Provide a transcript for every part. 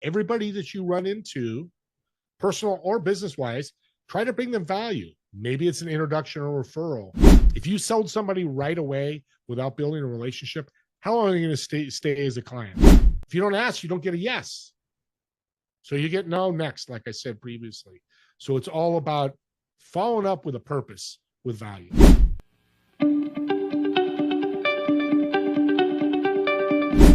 everybody that you run into, personal or business-wise, try to bring them value. Maybe it's an introduction or referral. If you sold somebody right away without building a relationship, how long are you going to stay as a client? If you don't ask, you don't get a yes. So you get no next, like I said previously. So it's all about following up with a purpose, with value.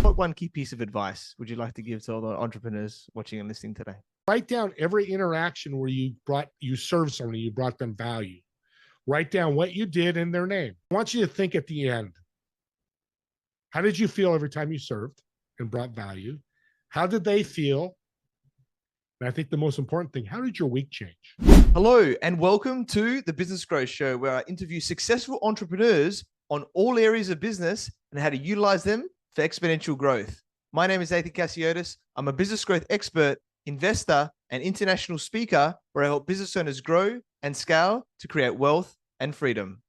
What one key piece of advice would you like to give to all the entrepreneurs watching and listening today? Write down every interaction where you served somebody, you brought them value. Write down what you did in their name. I want you to think at the end, how did you feel every time you served and brought value? How did they feel? And I think the most important thing, how did your week change? Hello, and welcome to the Business Growth Show, where I interview successful entrepreneurs on all areas of business and how to utilize them for exponential growth. My name is Nathan Cassiotis. I'm a business growth expert, investor, and international speaker, where I help business owners grow and scale to create wealth and freedom.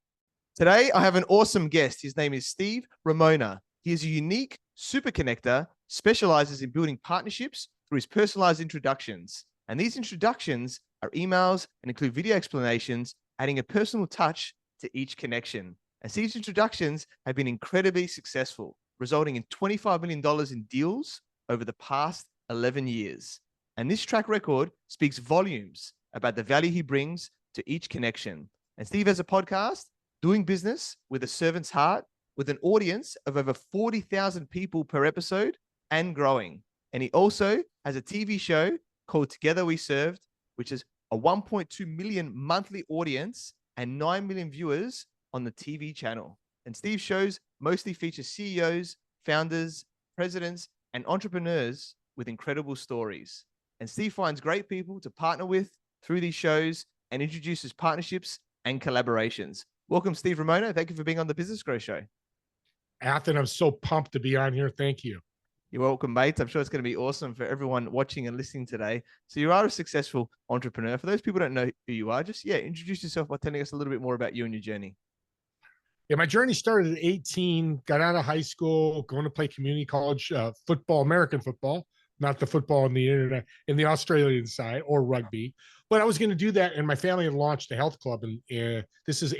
Today, I have an awesome guest. His name is Steve Ramona. He is a unique super connector, specializes in building partnerships through his personalized introductions. And these introductions are emails and include video explanations, adding a personal touch to each connection. And Steve's introductions have been incredibly successful, resulting in $25 million in deals over the past 11 years. And this track record speaks volumes about the value he brings to each connection. And Steve has a podcast, Doing Business with a Servant's Heart, with an audience of over 40,000 people per episode and growing. And he also has a TV show called Together We Served, which is a 1.2 million monthly audience and 9 million viewers on the TV channel. And Steve's shows mostly feature CEOs, founders, presidents, and entrepreneurs with incredible stories. And Steve finds great people to partner with through these shows and introduces partnerships and collaborations. Welcome, Steve Ramona. Thank you for being on the Business Growth Show. Athen, I'm so pumped to be on here. Thank you. You're welcome, mate. I'm sure it's going to be awesome for everyone watching and listening today. So you are a successful entrepreneur. For those people who don't know who you are, just introduce yourself by telling us a little bit more about you and your journey. Yeah, my journey started at 18, got out of high school, going to play community college football, American football, not the football in the internet, in the Australian side, or rugby. But I was going to do that, and my family had launched a health club, and this is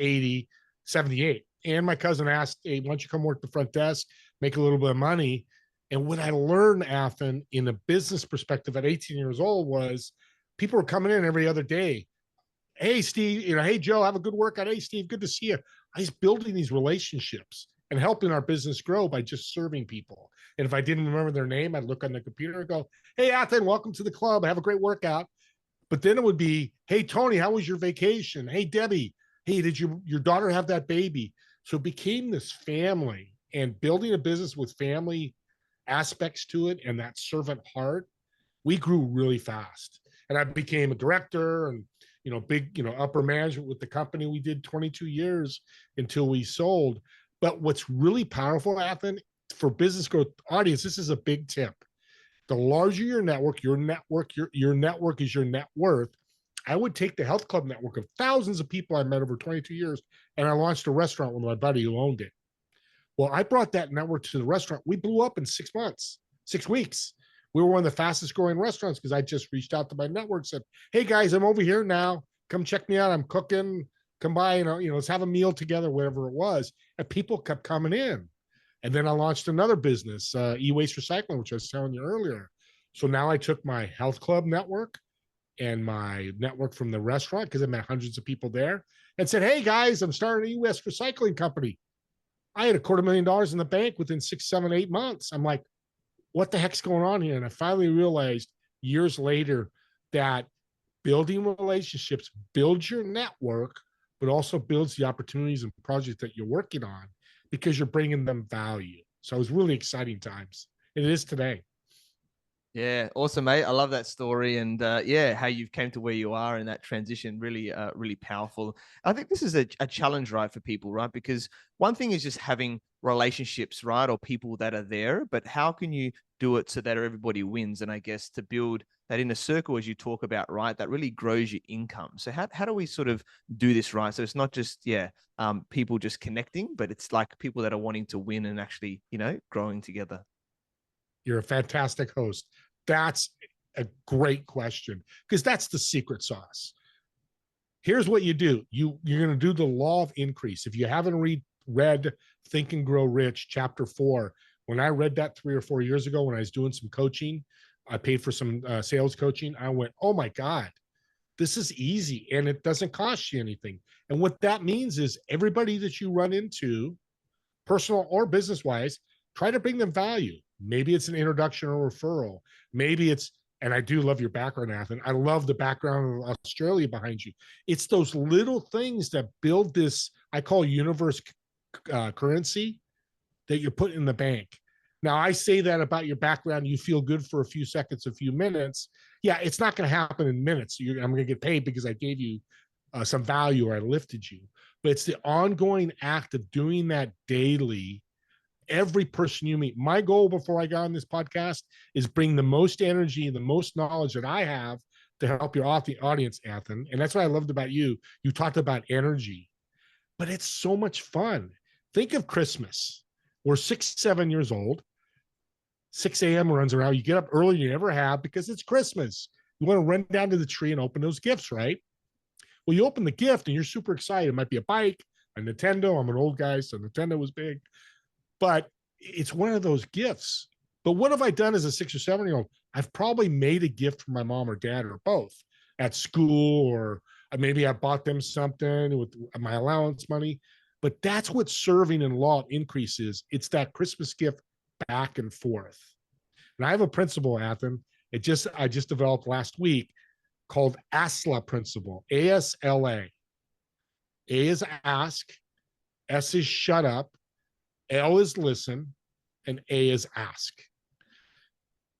78. And my cousin asked, hey, why don't you come work the front desk, make a little bit of money? And what I learned, Athen, in a business perspective at 18 years old was people were coming in every other day. Hey, Steve, hey, Joe, have a good workout. Hey, Steve, good to see you. I was building these relationships and helping our business grow by just serving people. And if I didn't remember their name, I'd look on the computer and go, hey, Athen, welcome to the club. Have a great workout. But then it would be, hey, Tony, how was your vacation? Hey, Debbie, hey, did your daughter have that baby? So it became this family, and building a business with family aspects to it and that servant heart, we grew really fast. And I became a director and big, upper management with the company. We did 22 years until we sold. But what's really powerful, Athen, for business growth audience, this is a big tip. The larger your network is your net worth. I would take the health club network of thousands of people I met over 22 years, and I launched a restaurant with my buddy who owned it. Well, I brought that network to the restaurant. We blew up in 6 months, 6 weeks. We were one of the fastest growing restaurants because I just reached out to my network, said, hey guys, I'm over here now. Come check me out. I'm cooking. Come by, let's have a meal together, whatever it was. And people kept coming in. And then I launched another business, e-waste recycling, which I was telling you earlier. So now I took my health club network and my network from the restaurant, because I met hundreds of people there, and said, hey guys, I'm starting an e-waste recycling company. I had $250,000 in the bank within 6, 7, 8 months. I'm like, what the heck's going on here? And I finally realized years later that building relationships builds your network, but also builds the opportunities and projects that you're working on because you're bringing them value. So it was really exciting times. It is today. Yeah, awesome, mate. I love that story, and how you've came to where you are in that transition. Really, really powerful. I think this is a challenge, right, for people, right? Because one thing is just having relationships, right, or people that are there, but how can you do it so that everybody wins? And I guess to build that inner circle, as you talk about, right, that really grows your income. So how do we sort of do this, right? So it's not just people just connecting, but it's like people that are wanting to win and actually growing together. You're a fantastic host. That's a great question, because that's the secret sauce. Here's what you do. You're going to do the law of increase. If you haven't read Think and Grow Rich, chapter 4, when I read that 3 or 4 years ago, when I was doing some coaching, I paid for some sales coaching. I went, oh my God, this is easy and it doesn't cost you anything. And what that means is everybody that you run into, personal or business wise, try to bring them value. Maybe it's an introduction or referral. Maybe it's, and I do love your background, Nathan. I love the background of Australia behind you. It's those little things that build this, I call universe currency, that you're putting in the bank. Now, I say that about your background. You feel good for a few seconds, a few minutes. Yeah, it's not going to happen in minutes. I'm going to get paid because I gave you some value or I lifted you. But it's the ongoing act of doing that daily. Every person you meet. My goal before I got on this podcast is bring the most energy and the most knowledge that I have to help your audience, Anthony. And that's what I loved about you. You talked about energy, but it's so much fun. Think of Christmas. We're 6, 7 years old. 6 a.m. runs around. You get up earlier than you ever have because it's Christmas. You want to run down to the tree and open those gifts, right? Well, you open the gift and you're super excited. It might be a bike, a Nintendo. I'm an old guy, so Nintendo was big. But it's one of those gifts. But what have I done as a 6 or 7-year-old? I've probably made a gift for my mom or dad or both at school, or maybe I bought them something with my allowance money. But that's what serving in law of increase is. It's that Christmas gift back and forth. And I have a principle, Athen. I just developed last week called ASLA principle, ASLA. A is ask, S is shut up, L is listen, and A is ask.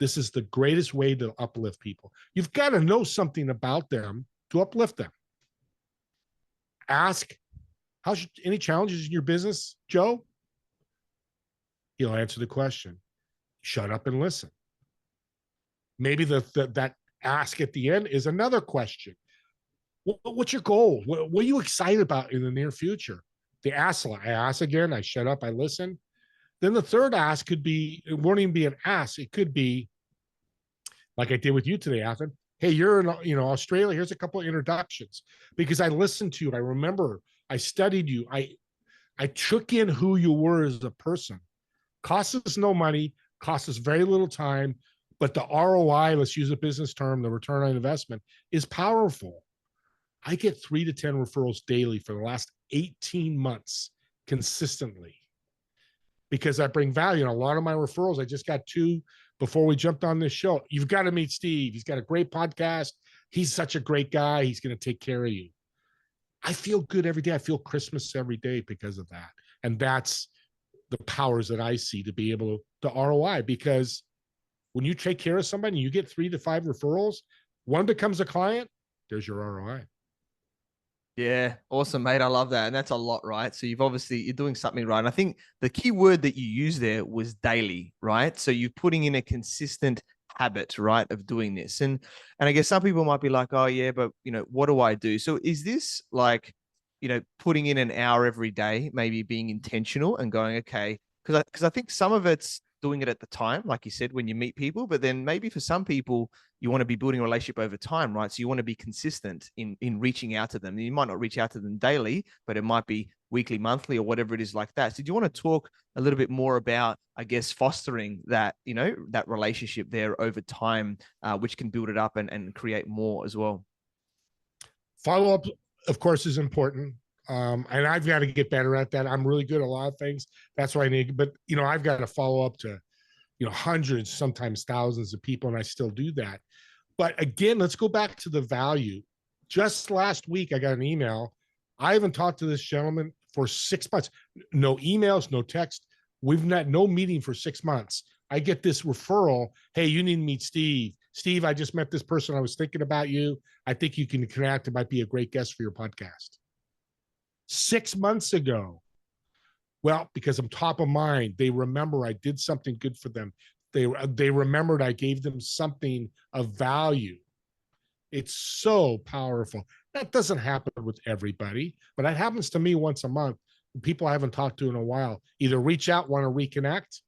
This is the greatest way to uplift people. You've got to know something about them to uplift them. Ask, how's any challenges in your business, Joe? He'll answer the question. Shut up and listen. Maybe that ask at the end is another question. What's your goal? What are you excited about in the near future? The ask, I ask again, I shut up, I listen. Then the third ask could be, it won't even be an ask. It could be like I did with you today, Athen. Hey, you're in Australia. Here's a couple of introductions because I listened to you. I remember I studied you. I took in who you were as a person. Costs us no money, costs us very little time, but the ROI, let's use a business term, the return on investment, is powerful. I get 3 to 10 referrals daily for the last 18 months consistently because I bring value. And a lot of my referrals, I just got 2 before we jumped on this show. You've got to meet Steve. He's got a great podcast. He's such a great guy. He's going to take care of you. I feel good every day. I feel Christmas every day because of that. And that's the powers that I see to be able to ROI, because when you take care of somebody, you get 3 to 5 referrals, one becomes a client, there's your ROI. Yeah, awesome, mate. I love that. And that's a lot, right? So you're doing something right. And I think the key word that you used there was daily, right? So you're putting in a consistent habit, right, of doing this. And I guess some people might be like, oh yeah, but what do I do? So is this like, putting in an hour every day, maybe being intentional and going, okay, because I think some of it's doing it at the time, like you said, when you meet people, but then maybe for some people, you want to be building a relationship over time, right? So you want to be consistent in reaching out to them. You might not reach out to them daily, but it might be weekly, monthly, or whatever it is like that. So do you want to talk a little bit more about, I guess, fostering that, that relationship there over time, which can build it up and create more as well? Follow-up, of course, is important. And I've got to get better at that. I'm really good at a lot of things. That's what I need. But, I've got to follow up to, hundreds, sometimes thousands of people, and I still do that. But again, let's go back to the value. Just last week, I got an email. I haven't talked to this gentleman for 6 months. No emails, no text. We've had no meeting for 6 months. I get this referral. Hey, you need to meet Steve. Steve, I just met this person. I was thinking about you. I think you can connect. It might be a great guest for your podcast. 6 months ago. Well, because I'm top of mind, they remember I did something good for them. They remembered I gave them something of value. It's so powerful. That doesn't happen with everybody, but that happens to me once a month. People I haven't talked to in a while either reach out, want to reconnect,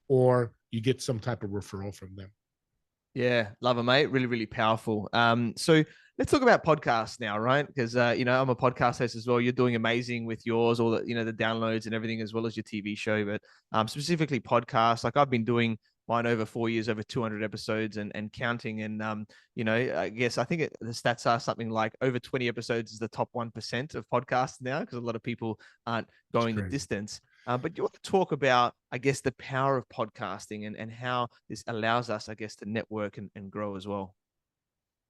or you get some type of referral from them. Yeah, love it, mate. Really, really powerful. So let's talk about podcasts now, right? Because I'm a podcast host as well. You're doing amazing with yours, all the downloads and everything, as well as your TV show. But specifically podcasts, like I've been doing mine over 4 years, over 200 episodes and counting. And I guess the stats are something like over 20 episodes is the top 1% of podcasts now, because a lot of people aren't It's going the crazy. distance. But you want to talk about, I guess, the power of podcasting and how this allows us, I guess, to network and grow as well.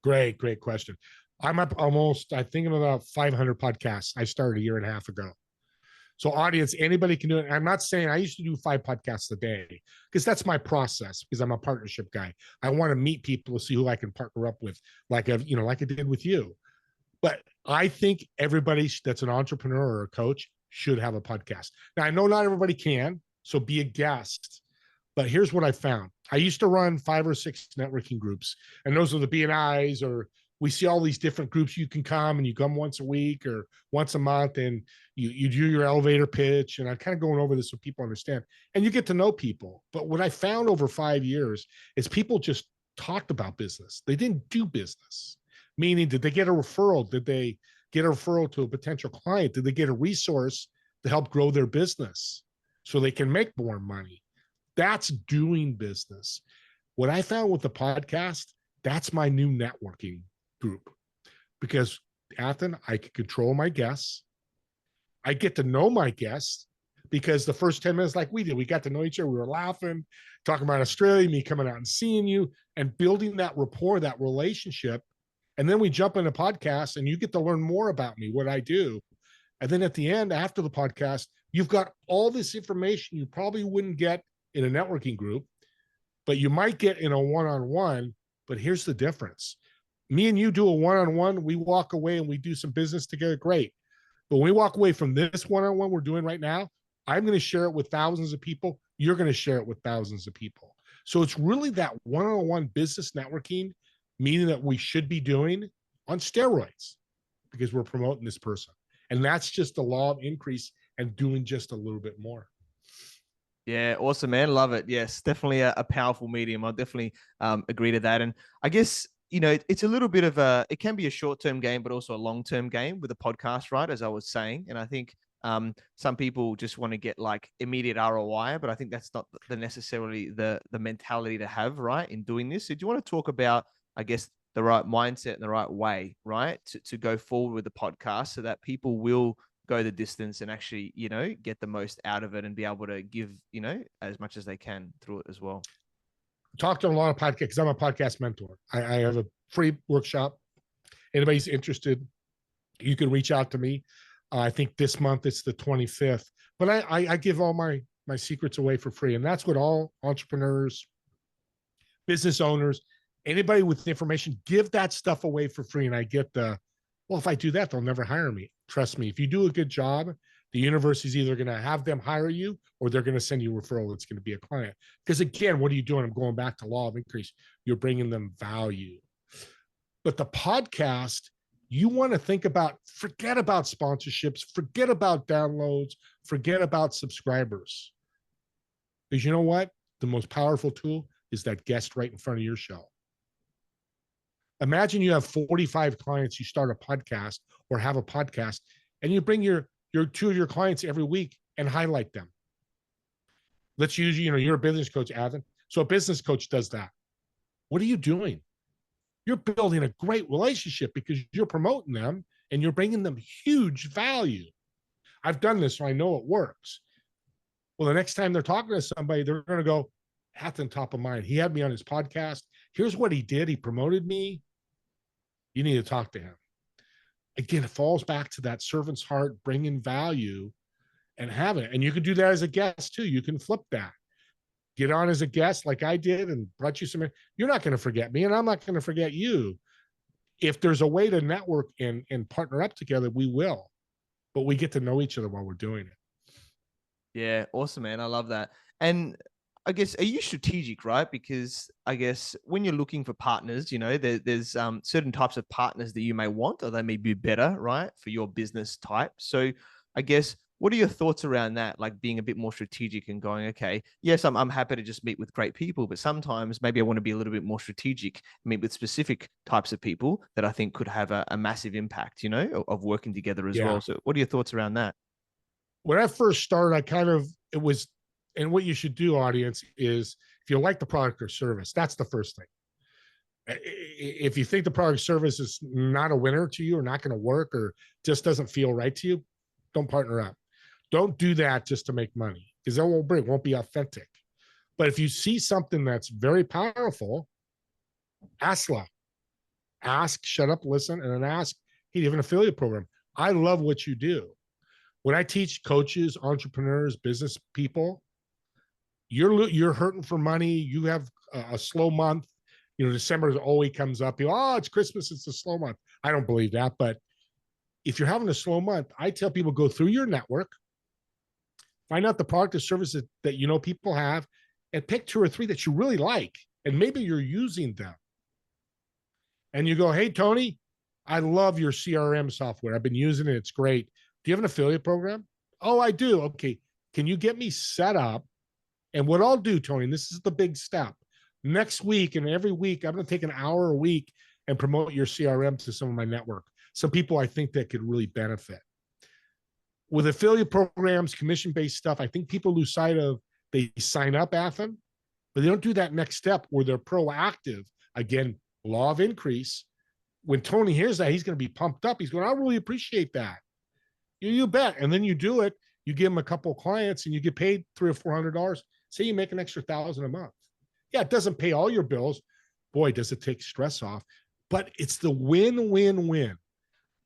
Great question. I'm up almost, I think I'm about 500 podcasts. I started a year and a half ago. So, audience, anybody can do it. I'm not saying I used to do 5 podcasts a day because that's my process because I'm a partnership guy. I want to meet people to see who I can partner up with, like like I did with you. But I think everybody that's an entrepreneur or a coach should have a podcast. Now, I know not everybody can, so be a guest. But here's what I found. I used to run 5 or 6 networking groups, and those are the BNIs, or we see all these different groups. You can come and you come once a week or once a month, and you do your elevator pitch. And I'm kind of going over this so people understand, and you get to know people. But what I found over 5 years is people just talked about business. They didn't do business. Meaning, did they get a referral? Did they get a referral to a potential client? Did they get a resource to help grow their business so they can make more money? That's doing business. What I found with the podcast, that's my new networking group because Athen, I can control my guests. I get to know my guests because the first 10 minutes, like we did, we got to know each other. We were laughing, talking about Australia, me coming out and seeing you and building that rapport, that relationship. And then we jump in a podcast and you get to learn more about me, what I do. And then at the end, after the podcast, you've got all this information you probably wouldn't get in a networking group, but you might get in a one-on-one. But here's the difference. Me and you do a one-on-one, we walk away and we do some business together, great. But when we walk away from this one-on-one we're doing right now, I'm going to share it with thousands of people. You're going to share it with thousands of people. So it's really that one-on-one business networking meeting that we should be doing on steroids because we're promoting this person. And that's just the law of increase and doing just a little bit more. Yeah, awesome, man. Love it. Yes, definitely a powerful medium. I'll definitely agree to that. And I guess, it's a little bit of it can be a short-term game, but also a long-term game with a podcast, right? As I was saying. And I think some people just want to get like immediate ROI, but I think that's not necessarily the mentality to have, right, in doing this. So do you want to talk about, I guess, the right mindset and the right way, right, to go forward with the podcast so that people will go the distance and actually, get the most out of it and be able to give, as much as they can through it as well. Talk to a lot of podcasts because I'm a podcast mentor. I have a free workshop. Anybody's interested, you can reach out to me. I think this month it's the 25th, but I give all my secrets away for free. And that's what all entrepreneurs, business owners, anybody with information, give that stuff away for free. And I get well, if I do that, they'll never hire me. Trust me, if you do a good job, the universe is either going to have them hire you or they're going to send you a referral that's going to be a client. Because again, what are you doing? I'm going back to law of increase. You're bringing them value. But the podcast, you want to think about, forget about sponsorships, forget about downloads, forget about subscribers. Because you know what? The most powerful tool is that guest right in front of your show. Imagine you have 45 clients, you start a podcast or have a podcast, and you bring your 2 of your clients every week and highlight them. Let's use, you're a business coach, Adam. So a business coach does that. What are you doing? You're building a great relationship because you're promoting them and you're bringing them huge value. I've done this, so I know it works. Well, the next time they're talking to somebody, they're going to go, Adam, top of mind. He had me on his podcast. Here's what he did. He promoted me. You need to talk to him. Again, it falls back to that servant's heart, bringing value and have it. And you can do that as a guest too. You can flip that. Get on as a guest like I did and brought you some. You're not going to forget me and I'm not going to forget you. If there's a way to network and partner up together, we will. But we get to know each other while we're doing it. Yeah, awesome, man. I love that. And I guess, are you strategic, right? Because I guess when you're looking for partners, there's certain types of partners that you may want, or they may be better, right, for your business type. So I guess, what are your thoughts around that? Like being a bit more strategic and going, okay, yes, I'm happy to just meet with great people, but sometimes maybe I want to be a little bit more strategic, meet with specific types of people that I think could have a massive impact, you know, of working together as well. So what are your thoughts around that? When I first started, it was, and what you should do, audience, is if you like the product or service, that's the first thing. If you think the product or service is not a winner to you or not going to work or just doesn't feel right to you, don't partner up. Don't do that just to make money, because that won't be authentic. But if you see something that's very powerful, ask, shut up, listen, and then ask, hey, do you have an affiliate program? I love what you do. When I teach coaches, entrepreneurs, business people, you're hurting for money. You have a slow month. You know, December always comes up. It's Christmas. It's a slow month. I don't believe that. But if you're having a slow month, I tell people, go through your network, find out the product or service that you know people have, and pick 2 or 3 that you really like. And maybe you're using them. And you go, hey, Tony, I love your CRM software. I've been using it. It's great. Do you have an affiliate program? Oh, I do. Okay. Can you get me set up? And what I'll do, Tony, and this is the big step, next week and every week, I'm going to take an hour a week and promote your CRM to some of my network. Some people I think that could really benefit. With affiliate programs, commission-based stuff, I think people lose sight of, they sign up, Athen, but they don't do that next step where they're proactive. Again, law of increase. When Tony hears that, he's going to be pumped up. He's going, I really appreciate that. You bet. And then you do it. You give them a couple of clients and you get paid $300 or $400. Say you make an extra $1,000 a month. Yeah, it doesn't pay all your bills. Boy, does it take stress off. But it's the win-win-win.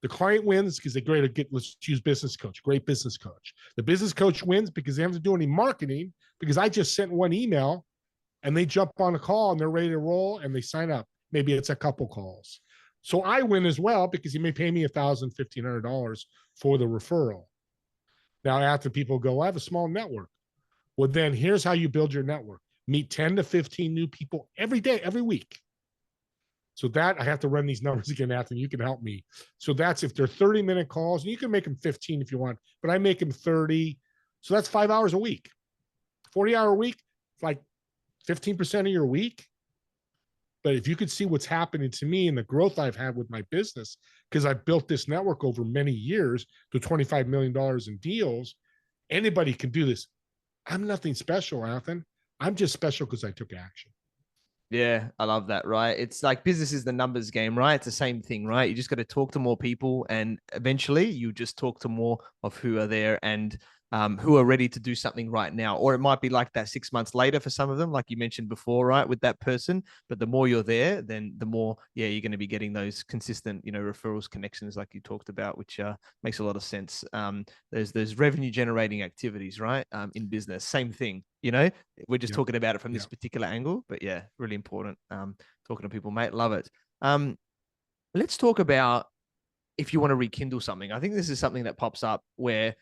The client wins because they let's choose business coach, great business coach. The business coach wins because they don't have to do any marketing, because I just sent one email and they jump on a call and they're ready to roll and they sign up. Maybe it's a couple calls. So I win as well, because you may pay me $1,000, $1,500 for the referral. Now, after people go, I have a small network. Well, then here's how you build your network. Meet 10 to 15 new people every day, every week. So that, I have to run these numbers again, Anthony, you can help me. So that's if they're 30-minute calls, and you can make them 15 if you want, but I make them 30. So that's 5 hours a week, 40-hour week, like 15% of your week. But if you could see what's happening to me and the growth I've had with my business, because I've built this network over many years to $25 million in deals, anybody can do this. I'm nothing special, Athen. I'm just special because I took action. Yeah, I love that, right? It's like business is the numbers game, right? It's the same thing, right? You just got to talk to more people, and eventually you just talk to more of who are there and who are ready to do something right now. Or it might be like that 6 months later for some of them, like you mentioned before, right, with that person. But the more you're there, then the more, you're going to be getting those consistent, referrals, connections like you talked about, which makes a lot of sense. There's revenue generating activities, right? In business, same thing. We're just talking about it from this particular angle, but yeah, really important. Talking to people, mate, love it. Let's talk about if you want to rekindle something. I think this is something that pops up where,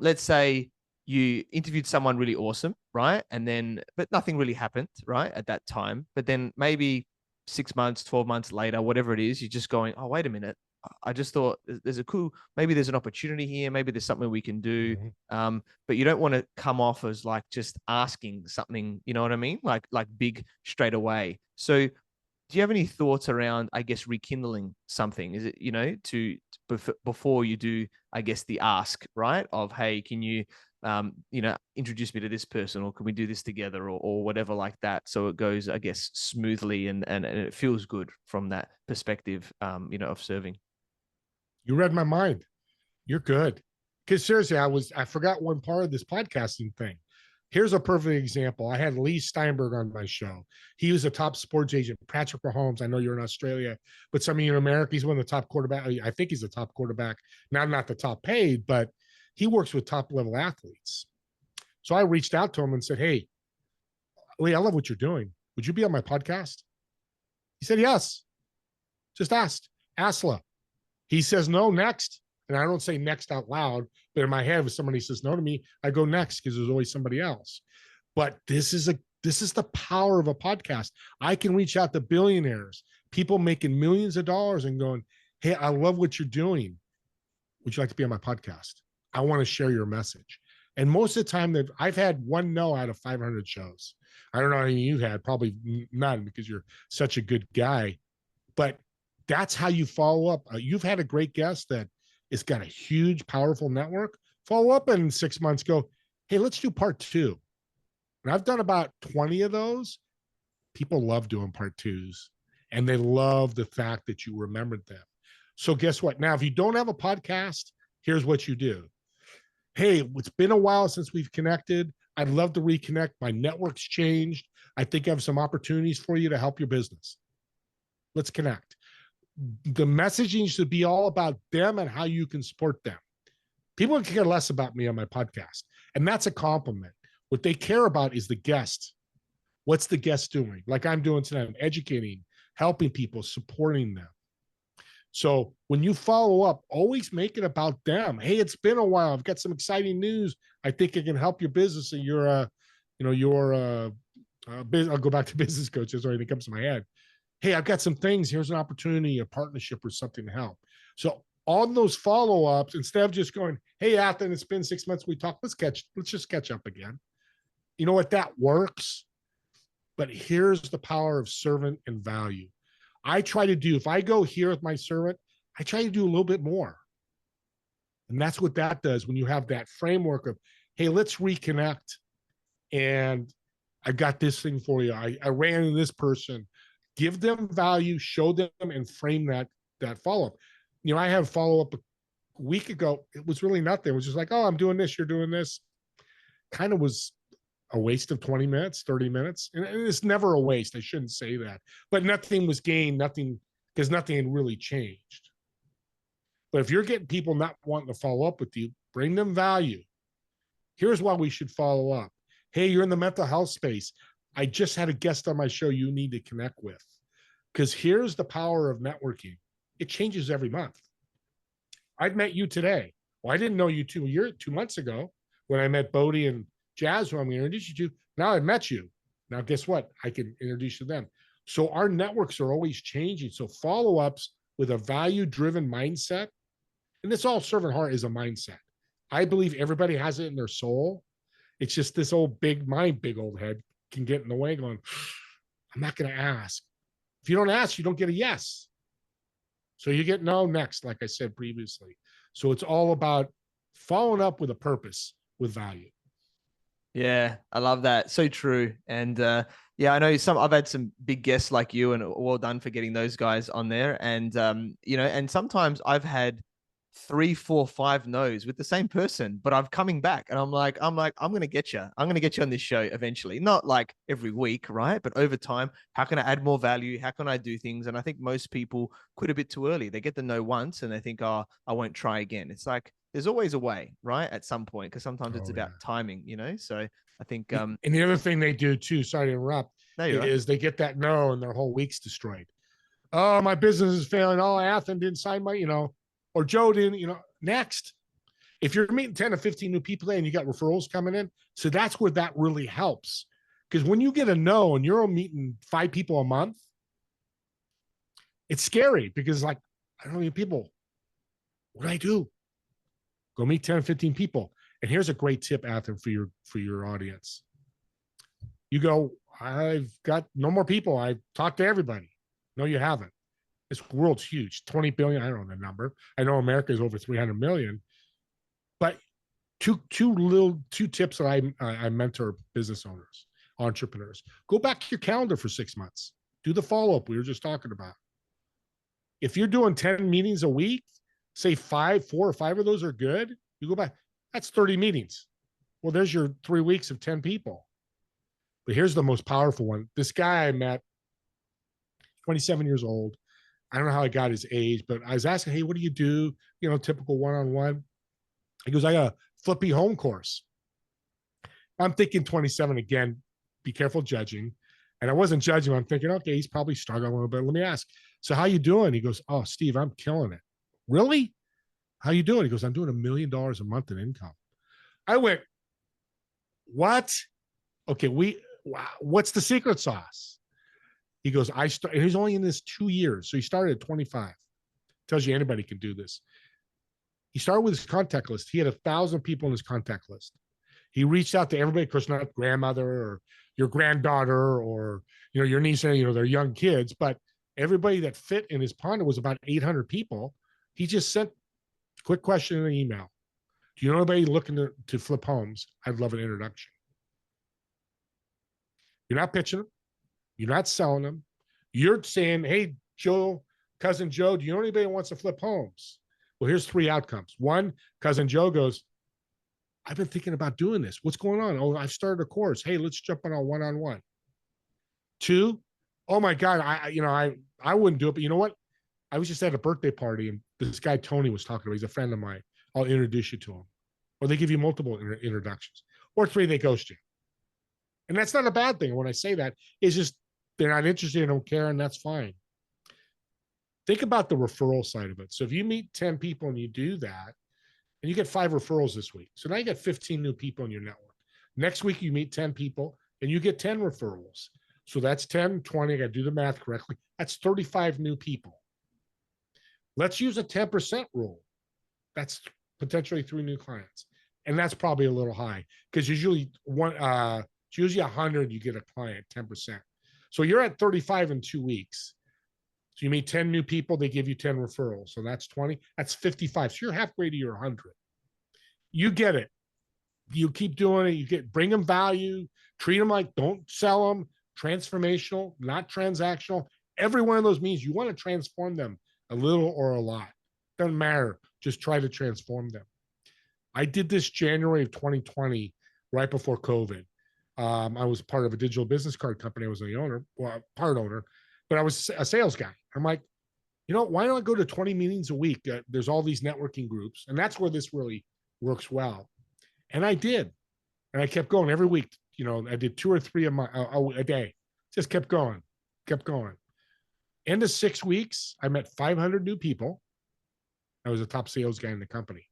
let's say you interviewed someone really awesome, right? But nothing really happened, right, at that time. But then maybe 6 months, 12 months later, whatever it is, you're just going, oh, wait a minute. I just thought maybe there's an opportunity here. Maybe there's something we can do. Mm-hmm. But you don't want to come off as like just asking something, you know what I mean? Like big straight away. So do you have any thoughts around, I guess, rekindling something? Is it, before you do, I guess, the ask, right? Of, hey, can you, introduce me to this person, or can we do this together, or whatever like that. So it goes, I guess, smoothly and it feels good from that perspective, of serving. You read my mind. You're good. Because seriously, I forgot one part of this podcasting thing. Here's a perfect example. I had Lee Steinberg on my show. He was a top sports agent. Patrick Mahomes, I know you're in Australia, but some of you in America, he's one of the top quarterback. I think he's a top quarterback. Not the top paid, but he works with top level athletes. So I reached out to him and said, hey, Lee, I love what you're doing. Would you be on my podcast? He said, yes. Just asked. Asla. He says no next. And I don't say next out loud, but in my head, if somebody says no to me, I go next because there's always somebody else. But this is the power of a podcast. I can reach out to billionaires, people making millions of dollars, and going, hey, I love what you're doing. Would you like to be on my podcast? I want to share your message. And most of the time that I've had one no out of 500 shows. I don't know how many you had, probably none because you're such a good guy. But that's how you follow up. You've had a great guest that has got a huge, powerful network. Follow up in 6 months, go, hey, let's do part 2. And I've done about 20 of those. People love doing part 2s, and they love the fact that you remembered them. So guess what? Now, if you don't have a podcast, here's what you do. Hey, it's been a while since we've connected. I'd love to reconnect. My network's changed. I think I have some opportunities for you to help your business. Let's connect. The messaging should be all about them and how you can support them. People can care less about me on my podcast, and that's a compliment. What they care about is the guest. What's the guest doing? Like I'm doing tonight, I'm educating, helping people, supporting them. So when you follow up, always make it about them. Hey, it's been a while. I've got some exciting news. I think it can help your business. And I'll go back to business coach. That's everything comes to my head. Hey, I've got some things. Here's an opportunity, a partnership, or something to help. So on those follow-ups, instead of just going, hey, Athen, it's been 6 months we talked. Let's just catch up again. You know what? That works. But here's the power of servant and value. I try to do, if I go here with my servant, I try to do a little bit more. And that's what that does when you have that framework of, hey, let's reconnect. And I got this thing for you. I ran into this person. Give them value, show them, and frame that follow-up. You know, I had a follow-up a week ago. It was really nothing. It was just like, oh, I'm doing this, you're doing this. Kind of was a waste of 20 minutes, 30 minutes. And it's never a waste. I shouldn't say that. But nothing was gained, because nothing had really changed. But if you're getting people not wanting to follow up with you, bring them value. Here's why we should follow up. Hey, you're in the mental health space. I just had a guest on my show you need to connect with. Because here's the power of networking. It changes every month. I've met you today. Well, I didn't know you 2 months ago when I met Bodie and Jazz, who I'm going to introduce you to. Now I've met you. Now, guess what? I can introduce you to them. So our networks are always changing. So follow-ups with a value-driven mindset, and this all servant heart is a mindset. I believe everybody has it in their soul. It's just this old big old head can get in the way going, I'm not going to ask. If you don't ask, you don't get a yes. So you get no next, like I said previously. So it's all about following up with a purpose, with value. Yeah, I love that. So true. And yeah, I know I've had some big guests like you, and well done for getting those guys on there. And and sometimes I've had 3, 4, 5 no's with the same person, but I'm coming back and I'm like, I'm going to get you. I'm going to get you on this show eventually. Not like every week, right? But over time, how can I add more value? How can I do things? And I think most people quit a bit too early. They get the no once and they think, oh, I won't try again. It's like, there's always a way, right? At some point, because sometimes it's about timing, So I think, and the other thing they do too, sorry to interrupt, is they get that no and their whole week's destroyed. Oh, my business is failing. Oh, Athen didn't sign my, or Joe didn't, next. If you're meeting 10 to 15 new people and you got referrals coming in, so that's where that really helps. Because when you get a no and you're meeting 5 people a month, it's scary because like, I don't know any people. What do I do? Go meet 10 or 15 people. And here's a great tip, Athen, for your audience. You go, I've got no more people. I've talked to everybody. No, you haven't. This world's huge, 20 billion. I don't know the number. I know America is over 300 million. But two tips that I mentor business owners, entrepreneurs. Go back to your calendar for 6 months. Do the follow-up we were just talking about. If you're doing 10 meetings a week, say 4 or 5 of those are good, you go back, that's 30 meetings. Well, there's your 3 weeks of 10 people. But here's the most powerful one. This guy I met, 27 years old. I don't know how I got his age, but I was asking, hey, what do you do? Typical one-on-one. He goes, I got a flippy home course. I'm thinking 27 again, be careful judging. And I wasn't judging him. I'm thinking, okay, he's probably struggling a little bit. Let me ask. So how you doing? He goes, oh, Steve, I'm killing it. Really? How you doing? He goes, I'm doing $1 million a month in income. I went, what? Okay, what's the secret sauce? He goes, and he's only in this 2 years. So he started at 25. Tells you anybody can do this. He started with his contact list. He had 1,000 people in his contact list. He reached out to everybody, of course, not grandmother or your granddaughter or your niece and their young kids, but everybody that fit in his pond was about 800 people. He just sent a quick question in an email. Do you know anybody looking to flip homes? I'd love an introduction. You're not pitching them. You're not selling them. You're saying, hey, Joe, cousin Joe, do you know anybody who wants to flip homes? Well, here's 3 outcomes. 1, cousin Joe goes, I've been thinking about doing this. What's going on? Oh, I've started a course. Hey, let's jump on a one-on-one. 2, oh my God, I wouldn't do it, but you know what? I was just at a birthday party and this guy Tony was talking to me. He's a friend of mine. I'll introduce you to him. Or they give you multiple introductions. Or 3, they ghost you. And that's not a bad thing. When I say that, it's just they're not interested, they don't care, and that's fine. Think about the referral side of it. So if you meet 10 people and you do that, and you get 5 referrals this week. So now you get 15 new people in your network. Next week, you meet 10 people and you get 10 referrals. So that's 10, 20, I got to do the math correctly. That's 35 new people. Let's use a 10% rule. That's potentially 3 new clients. And that's probably a little high because usually it's usually 100, you get a client, 10%. So you're at 35 in 2 weeks. So you meet 10 new people, they give you 10 referrals. So that's 20, that's 55. So you're halfway to your 100. You get it. You keep doing it. Bring them value, treat them like, don't sell them, transformational, not transactional. Every one of those means you want to transform them a little or a lot. Doesn't matter. Just try to transform them. I did this January of 2020, right before COVID. I was part of a digital business card company. I was the owner, well, part owner, but I was a sales guy. I'm like, why don't I go to 20 meetings a week? There's all these networking groups, and that's where this really works well. And I did, and I kept going every week. I did 2 or 3 a day. Just kept going. End of 6 weeks, I met 500 new people. I was a top sales guy in the company,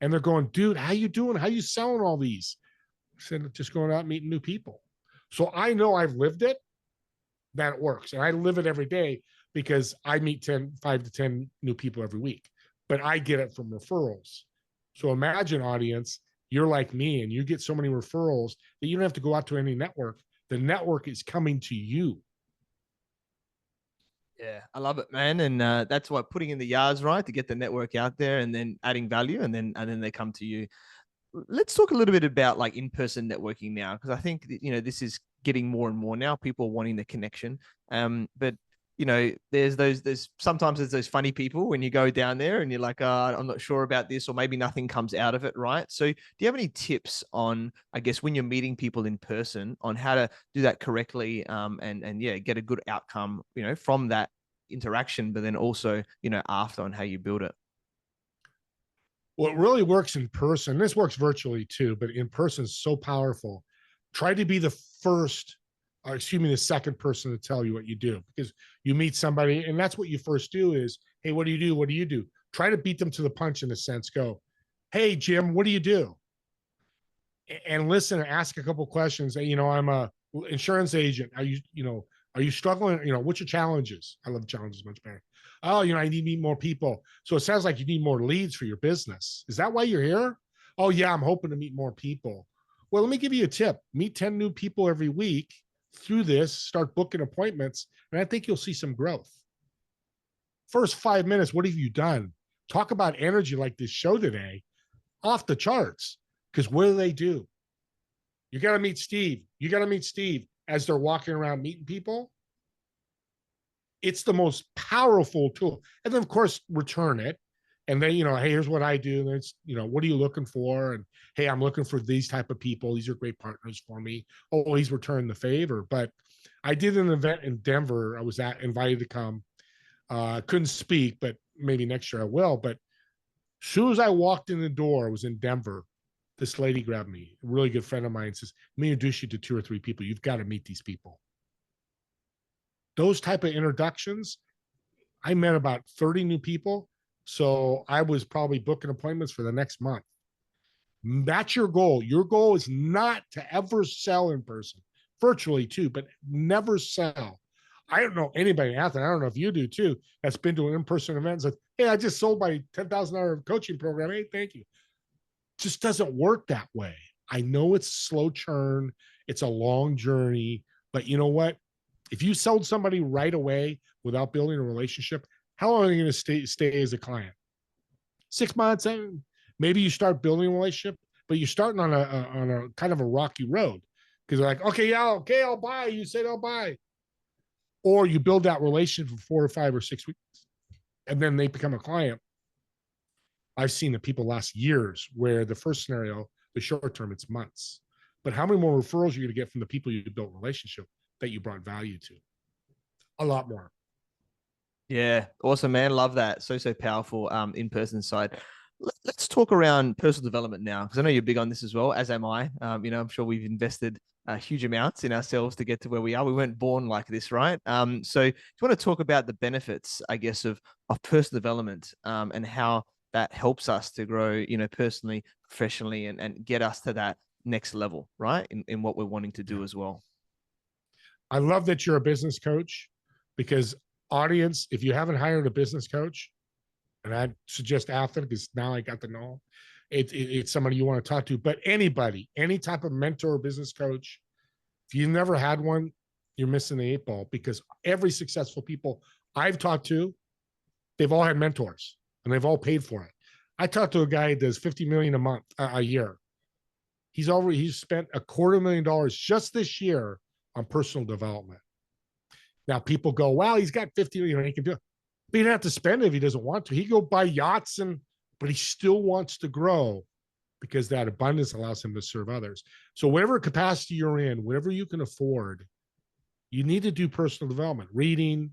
and they're going, dude, how you doing? How you selling all these? I said, just going out and meeting new people. So I know I've lived it, that it works. And I live it every day because I meet 5 to 10 new people every week, but I get it from referrals. So imagine, audience, you're like me and you get so many referrals that you don't have to go out to any network. The network is coming to you. Yeah, I love it, man. And that's why putting in the yards, right, to get the network out there and then adding value and then they come to you. Let's talk a little bit about like in-person networking now, because I think this is getting more and more now. People wanting the connection, but there's sometimes those funny people when you go down there and you're like, I'm not sure about this, or maybe nothing comes out of it, right? So, do you have any tips on, I guess, when you're meeting people in person, on how to do that correctly, and get a good outcome, from that interaction, but then also, after, on how you build it? What really works in person, this works virtually too, but in person is so powerful. Try to be the second person to tell you what you do, because you meet somebody and that's what you first do is, hey, what do you do? What do you do? Try to beat them to the punch in a sense. Go, hey, Jim, what do you do? And listen and ask a couple of questions. I'm a insurance agent. Are you struggling? What's your challenges? I love challenges much better. Oh, I need to meet more people. So it sounds like you need more leads for your business. Is that why you're here? Oh yeah, I'm hoping to meet more people. Well, let me give you a tip. Meet 10 new people every week through this, start booking appointments, and I think you'll see some growth. First 5 minutes, what have you done? Talk about energy like this show today, off the charts. Because what do? You got to meet Steve. You got to meet Steve as they're walking around meeting people. It's the most powerful tool. And then, of course, return it. And then, hey, here's what I do. And it's, what are you looking for? And, hey, I'm looking for these type of people. These are great partners for me. Always return the favor. But I did an event in Denver. I was invited to come. Couldn't speak, but maybe next year I will. But as soon as I walked in the door, I was in Denver. This lady grabbed me, a really good friend of mine, says, let me introduce you to 2 or 3 people. You've got to meet these people. Those type of introductions, I met about 30 new people. So I was probably booking appointments for the next month. That's your goal. Your goal is not to ever sell in person, virtually too, but never sell. I don't know anybody, Anthony, I don't know if you do too, that's been to an in-person event and said, hey, I just sold my $10,000 coaching program. Hey, thank you. Just doesn't work that way. I know it's slow churn. It's a long journey, but you know what? If you sold somebody right away without building a relationship, how long are you going to stay as a client? 6 months, and maybe you start building a relationship, but you're starting on a kind of a rocky road because they're like, okay, yeah, okay, I'll buy. You said I'll buy, or you build that relationship for 4 or 5 or 6 weeks, and then they become a client. I've seen that people last years, where the first scenario, the short term, it's months. But how many more referrals are you going to get from the people you built relationship that you brought value to? A lot more. Yeah, awesome, man. Love that. So powerful. In-person side. Let's talk around personal development now, because I know you're big on this as well, as am I. I'm sure we've invested huge amounts in ourselves to get to where we are. We weren't born like this, right? So do you want to talk about the benefits, I guess, of personal development, and how that helps us to grow, personally, professionally, and get us to that next level, right? In what we're wanting to do as well. I love that you're a business coach, because audience, if you haven't hired a business coach, and I suggest Athen, because now I got to know it's somebody you want to talk to. But anybody, any type of mentor or business coach, if you've never had one, you're missing the 8 ball, because every successful people I've talked to, they've all had mentors and they've all paid for it. I talked to a guy that does 50 million a year. He's spent $250,000 just this year on personal development. Now people go, wow, he's got 50 million, he can do it. But he doesn't have to spend it if he doesn't want to. He can go buy yachts, but he still wants to grow, because that abundance allows him to serve others. So whatever capacity you're in, whatever you can afford, you need to do personal development, reading,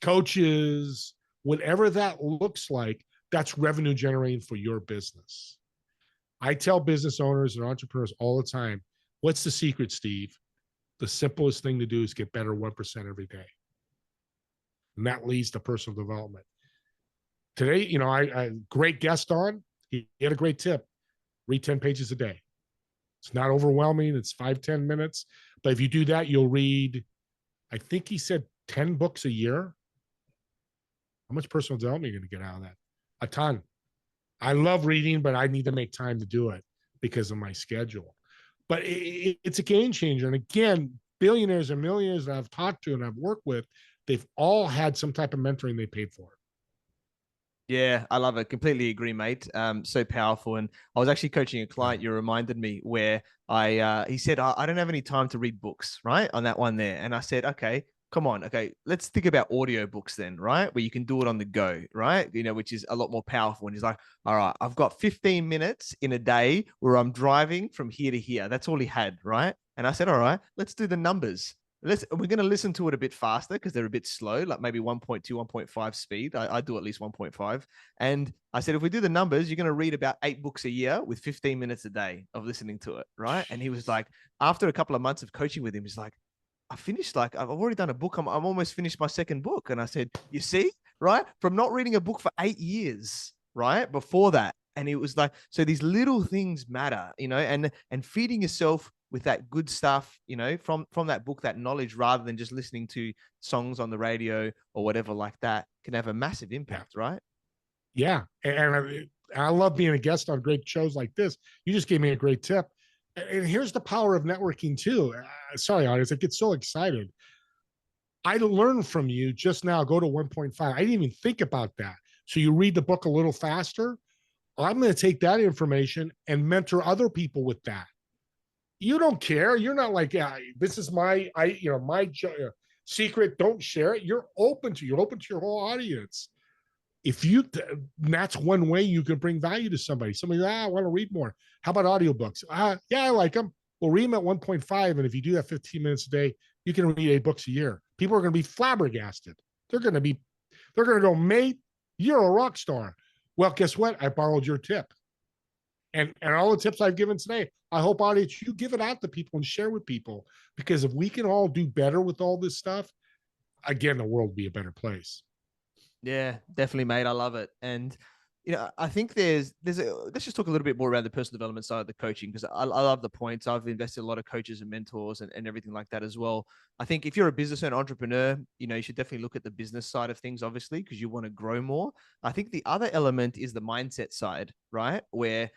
coaches, whatever that looks like. That's revenue generating for your business. I tell business owners and entrepreneurs all the time, what's the secret, Steve? The simplest thing to do is get better 1% every day. And that leads to personal development. Today, I great guest on. He had a great tip. Read 10 pages a day. It's not overwhelming. It's 5-10 minutes. But if you do that, you'll read, I think he said 10 books a year. How much personal development are you going to get out of that? A ton. I love reading, but I need to make time to do it because of my schedule. But it's a game changer. And again, billionaires and millionaires that I've talked to and I've worked with, they've all had some type of mentoring they paid for. Yeah, I love it. Completely agree, mate. So powerful. And I was actually coaching a client. You reminded me where he said, I don't have any time to read books, right? On that one there. And I said, okay, come on. Okay, let's think about audio books then, right? Where you can do it on the go, right? Which is a lot more powerful. And he's like, all right, I've got 15 minutes in a day where I'm driving from here to here. That's all he had, right? And I said, all right, let's do the numbers. We're going to listen to it a bit faster because they're a bit slow, like maybe 1.2, 1.5 speed. I do at least 1.5. And I said, if we do the numbers, you're going to read about 8 books a year with 15 minutes a day of listening to it, right? And he was like, after a couple of months of coaching with him, he's like, I've already done a book. I'm almost finished my second book. And I said, you see, right? From not reading a book for 8 years, right? Before that. And it was like, so these little things matter, and feeding yourself with that good stuff, from that book, that knowledge, rather than just listening to songs on the radio or whatever like that, can have a massive impact, right? Yeah. And I love being a guest on great shows like this. You just gave me a great tip. And here's the power of networking too. Sorry, audience, I get so excited. I learned from you just now, go to 1.5. I didn't even think about that. So you read the book a little faster. I'm going to take that information and mentor other people with that. You don't care. You're not like, yeah, this is my secret. Don't share it. You're open to your whole audience. That's one way you can bring value to somebody. Somebody, I want to read more. How about audiobooks? Yeah, I like them. Well, read them at 1.5. And if you do that 15 minutes a day, you can read 8 books a year. People are going to be flabbergasted. They're going to go, mate, you're a rock star. Well, guess what? I borrowed your tip. And all the tips I've given today, I hope, audience, you give it out to people and share with people, because if we can all do better with all this stuff, again, the world will be a better place. Yeah, definitely, mate. I love it. And I think let's just talk a little bit more around the personal development side of the coaching, because I love the points. I've invested a lot of coaches and mentors and everything like that as well. I think if you're a business and entrepreneur, you should definitely look at the business side of things, obviously, because you want to grow more. I think the other element is the mindset side, right? Where,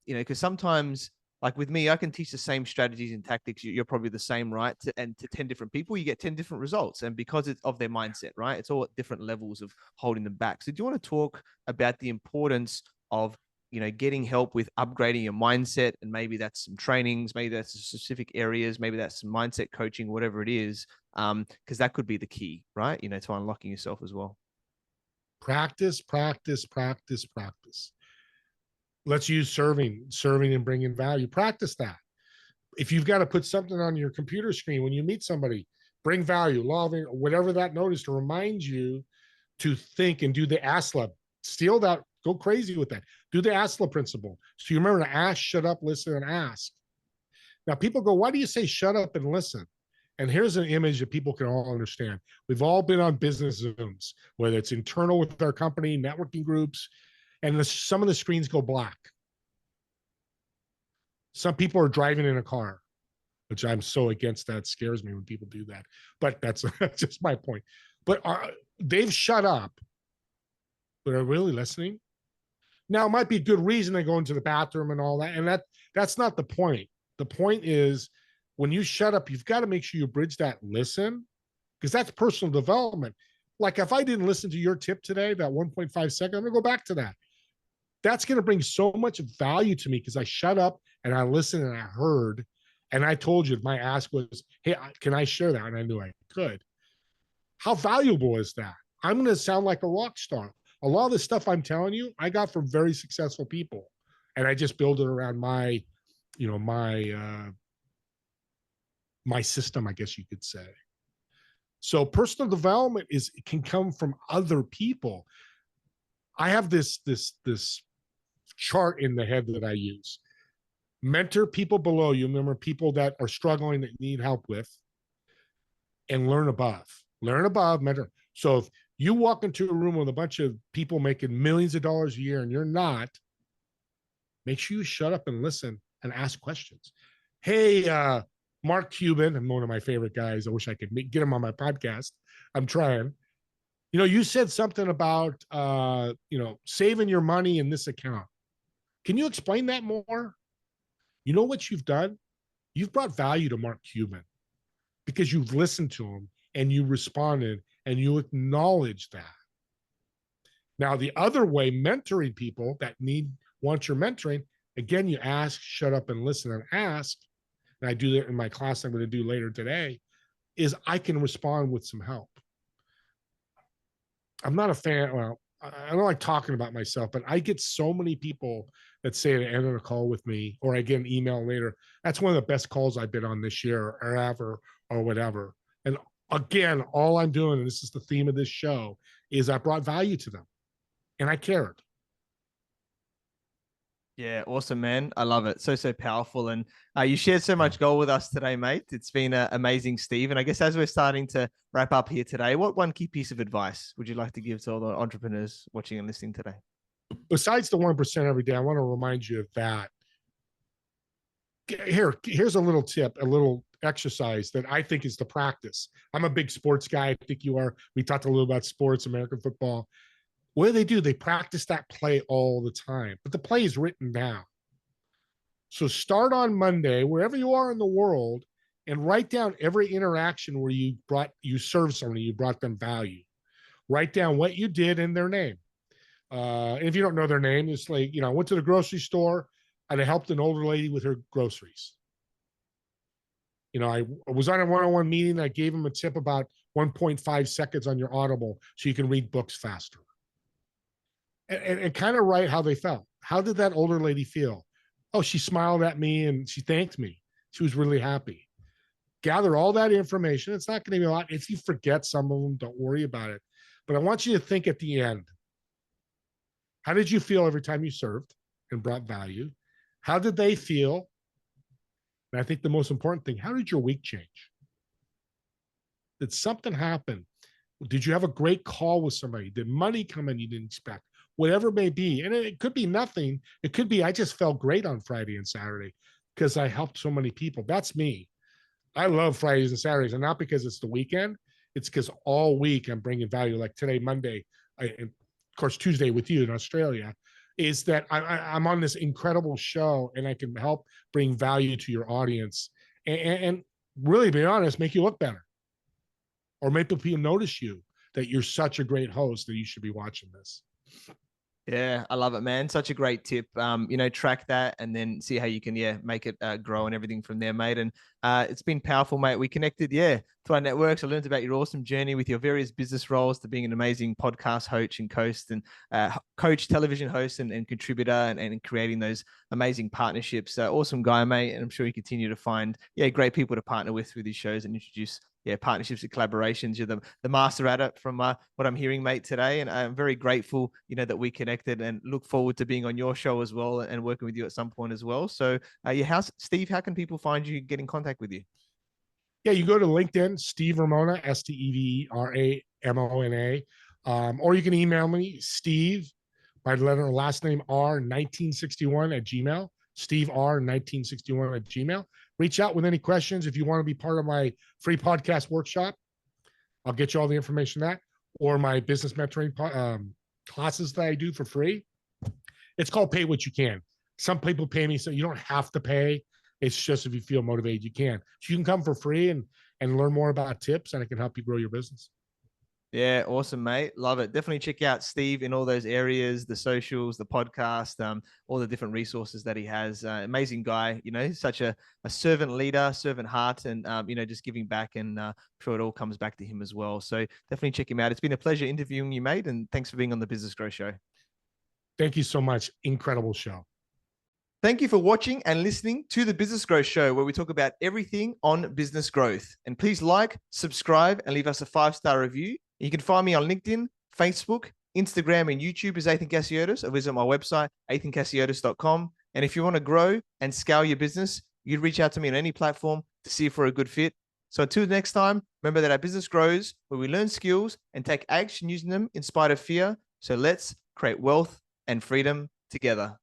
because sometimes, like with me, I can teach the same strategies and tactics. You're probably the same, right? And to 10 different people, you get 10 different results. And because it's of their mindset, right? It's all at different levels of holding them back. So do you want to talk about the importance of, getting help with upgrading your mindset? And maybe that's some trainings, maybe that's specific areas, maybe that's some mindset coaching, whatever it is. Because that could be the key, right? To unlocking yourself as well. Practice, practice, practice, practice. Let's use serving and bringing value. Practice that. If you've got to put something on your computer screen when you meet somebody, bring value, loving, whatever that note is, to remind you to think and do the ASLA. Steal that, go crazy with that. Do the ASLA principle. So you remember to ask, shut up, listen, and ask. Now people go, why do you say shut up and listen? And here's an image that people can all understand. We've all been on business Zooms, whether it's internal with our company, networking groups, and some of the screens go black. Some people are driving in a car, which I'm so against. That scares me when people do that. But that's just my point. But they've shut up, but are really listening? Now, it might be a good reason they go into the bathroom and all that. And that's not the point. The point is, when you shut up, you've got to make sure you bridge that listen, because that's personal development. Like if I didn't listen to your tip today, that 1.5 second, I'm going to go back to that. That's going to bring so much value to me because I shut up and I listened and I heard. And I told you my ask was, hey, can I share that? And I knew I could. How valuable is that? I'm going to sound like a rock star. A lot of the stuff I'm telling you, I got from very successful people. And I just build it around my system, I guess you could say. So personal development can come from other people. I have this chart in the head that I use. Mentor people below you. Remember, people that are struggling, that need help with, and learn above. Learn above, mentor. So if you walk into a room with a bunch of people making millions of dollars a year and you're not, make sure you shut up and listen and ask questions. Hey, Mark Cuban, I'm one of my favorite guys. I wish I could get him on my podcast. I'm trying. You said something about, saving your money in this account. Can you explain that more? You know what you've done? You've brought value to Mark Cuban because you've listened to him and you responded and you acknowledge that. Now, the other way, mentoring people that want your mentoring, again, you ask, shut up and listen and ask. And I do that in my class I'm going to do later today, is I can respond with some help. I'm not a fan. Well, I don't like talking about myself, but I get so many people that say at the end of a call with me, or I get an email later. That's one of the best calls I've been on this year or ever or whatever. And again, all I'm doing, and this is the theme of this show, is I brought value to them and I cared. Yeah, awesome, man. I love it. So powerful. And you shared so much gold with us today, mate. It's been amazing, Steve. And I guess as we're starting to wrap up here today, what one key piece of advice would you like to give to all the entrepreneurs watching and listening today? Besides the 1% every day, I want to remind you of that. Here's a little tip, a little exercise that I think is the practice. I'm a big sports guy. I think you are. We talked a little about sports, American football. What do? They practice that play all the time, but the play is written down. So start on Monday, wherever you are in the world, and write down every interaction where you served somebody, you brought them value. Write down what you did in their name. And if you don't know their name, it's like, I went to the grocery store and I helped an older lady with her groceries. I was on a one-on-one meeting. I gave them a tip about 1.5 seconds on your Audible so you can read books faster. And kind of write how they felt. How did that older lady feel? Oh, she smiled at me and she thanked me. She was really happy. Gather all that information. It's not going to be a lot. If you forget some of them, don't worry about it. But I want you to think at the end. How did you feel every time you served and brought value? How did they feel? And I think the most important thing, how did your week change? Did something happen? Did you have a great call with somebody? Did money come in you didn't expect? whatever it may be. And it could be nothing. It could be I just felt great on Friday and Saturday because I helped so many people. That's me. I love Fridays and Saturdays, and not because it's the weekend. It's because all week I'm bringing value. Like today, Monday, and of course Tuesday with you in Australia, is that I'm on this incredible show and I can help bring value to your audience and really, be honest, make you look better, or make people notice you that you're such a great host that you should be watching this. Yeah, I love it, man. Such a great tip. Track that and then see how you can, make it grow and everything from there, mate. And it's been powerful, mate. We connected, through our networks. I learned about your awesome journey with your various business roles to being an amazing podcast host and coach, television host and contributor and creating those amazing partnerships. Awesome guy, mate. And I'm sure you continue to find, great people to partner with these shows and introduce partnerships and collaborations. You're the master at it from what I'm hearing, mate, today. And I'm very grateful, that we connected and look forward to being on your show as well and working with you at some point as well. So Steve, how can people find you, get in contact with you? Yeah, you go to LinkedIn, Steve Ramona, SteveRamona. Or you can email me, Steve, my last name R 1961 at Gmail, Steve R 1961 at Gmail. Reach out with any questions. If you want to be part of my free podcast workshop, I'll get you all the information that, or my business mentoring classes that I do for free. It's called Pay What You Can. Some people pay me, so you don't have to pay. It's just if you feel motivated, you can. So you can come for free and learn more about tips, and I can help you grow your business. Yeah, awesome, mate. Love it. Definitely check out Steve in all those areas, the socials, the podcast, all the different resources that he has. Amazing guy, such a servant leader, servant heart, and, just giving back. And I'm sure it all comes back to him as well. So definitely check him out. It's been a pleasure interviewing you, mate. And thanks for being on the Business Growth Show. Thank you so much. Incredible show. Thank you for watching and listening to the Business Growth Show, where we talk about everything on business growth. And please like, subscribe, and leave us a 5-star review. You can find me on LinkedIn, Facebook, Instagram, and YouTube as Ethan Casiotis, or visit my website, ethancasiotis.com. And if you want to grow and scale your business, you can reach out to me on any platform to see if we're a good fit. So until next time, remember that our business grows where we learn skills and take action using them in spite of fear. So let's create wealth and freedom together.